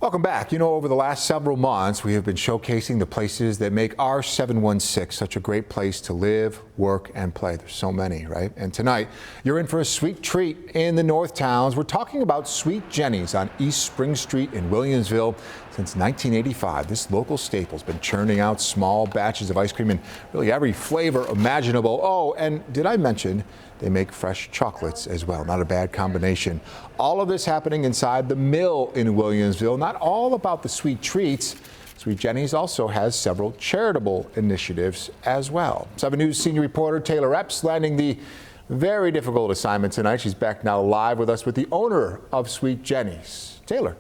Welcome back. You know, over the last several months, we have been showcasing the places that make our 716 such a great place to live, work, and play. There's so many, right? And tonight, you're in for a sweet treat in the North Towns. We're talking about Sweet Jenny's on East Spring Street in Williamsville. Since 1985, this local staple's been churning out small batches of ice cream in really every flavor imaginable. Oh, and did I mention they make fresh chocolates as well? Not a bad combination. All of this happening inside the Mill in Williamsville. Not all about the sweet treats. Sweet Jenny's also has several charitable initiatives as well. 7 News senior reporter Taylor Epps landing the very difficult assignment tonight. She's back now live with us with the owner of Sweet Jenny's. Taylor.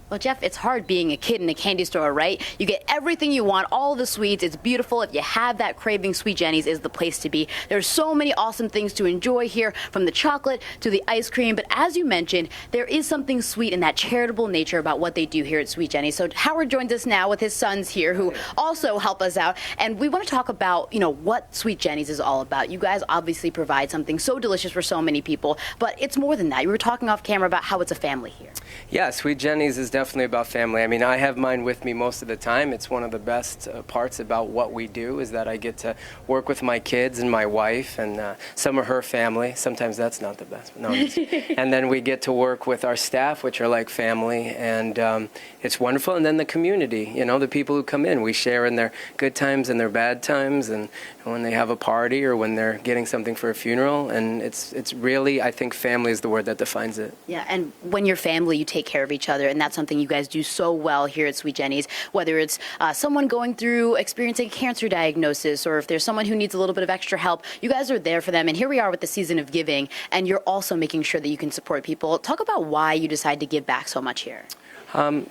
Well, Jeff, it's hard being a kid in a candy store, right? You get everything you want, all the sweets. It's beautiful. If you have that craving, Sweet Jenny's is the place to be. There's so many awesome things to enjoy here, from the chocolate to the ice cream. But as you mentioned, there is something sweet in that charitable nature about what they do here at Sweet Jenny's. So Howard joins us now with his sons here who also help us out. And we want to talk about, what Sweet Jenny's is all about. You guys obviously provide something so delicious for so many people, but it's more than that. You were talking off camera about how it's a family here. Yeah, Sweet Jenny's is definitely about family. I mean, I have mine with me most of the time. It's one of the best parts about what we do is that I get to work with my kids and my wife and some of her family. Sometimes that's not the best. No, and then we get to work with our staff, which are like family, and it's wonderful. And then the community, the people who come in, we share in their good times and their bad times, and when they have a party or when they're getting something for a funeral. And it's really, I think family is the word that defines it. Yeah, and when you're family, you take care of each other, and that's something you guys do so well here at Sweet Jenny's. Whether it's someone going through experiencing a cancer diagnosis, or if there's someone who needs a little bit of extra help, you guys are there for them. And here we are with the season of giving, and you're also making sure that you can support people. Talk about why you decide to give back so much here.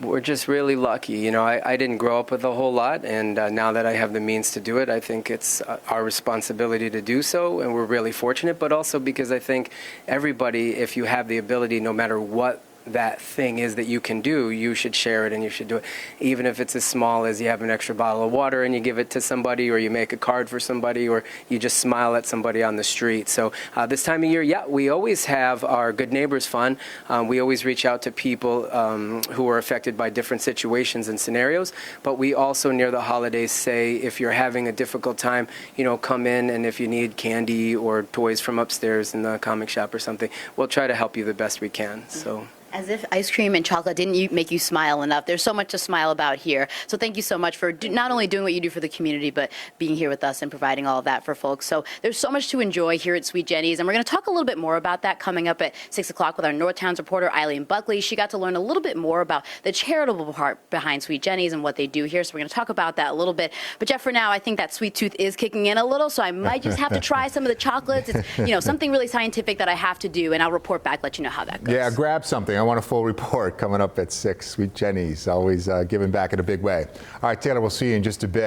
We're just really lucky. I didn't grow up with a whole lot, and now that I have the means to do it, I think it's our responsibility to do so, and we're really fortunate, but also because I think everybody, if you have the ability, no matter what that thing is that you can do, you should share it and you should do it. Even if it's as small as you have an extra bottle of water and you give it to somebody, or you make a card for somebody, or you just smile at somebody on the street. So this time of year, yeah, we always have our Good Neighbors Fund. We always reach out to people who are affected by different situations and scenarios, but we also near the holidays say, if you're having a difficult time, come in, and if you need candy or toys from upstairs in the comic shop or something, we'll try to help you the best we can. So. As if ice cream and chocolate didn't make you smile enough. There's so much to smile about here. So thank you so much for not only doing what you do for the community, but being here with us and providing all of that for folks. So there's so much to enjoy here at Sweet Jenny's, and we're going to talk a little bit more about that coming up at 6 o'clock with our North Towns reporter, Eileen Buckley. She got to learn a little bit more about the charitable part behind Sweet Jenny's and what they do here. So we're going to talk about that a little bit. But Jeff, for now, I think that sweet tooth is kicking in a little, so I might just have to try some of the chocolates. It's something really scientific that I have to do, and I'll report back, let you know how that goes. Yeah, grab something. I want a full report coming up at 6. Sweet Jenny's, always giving back in a big way. All right, Taylor, we'll see you in just a bit.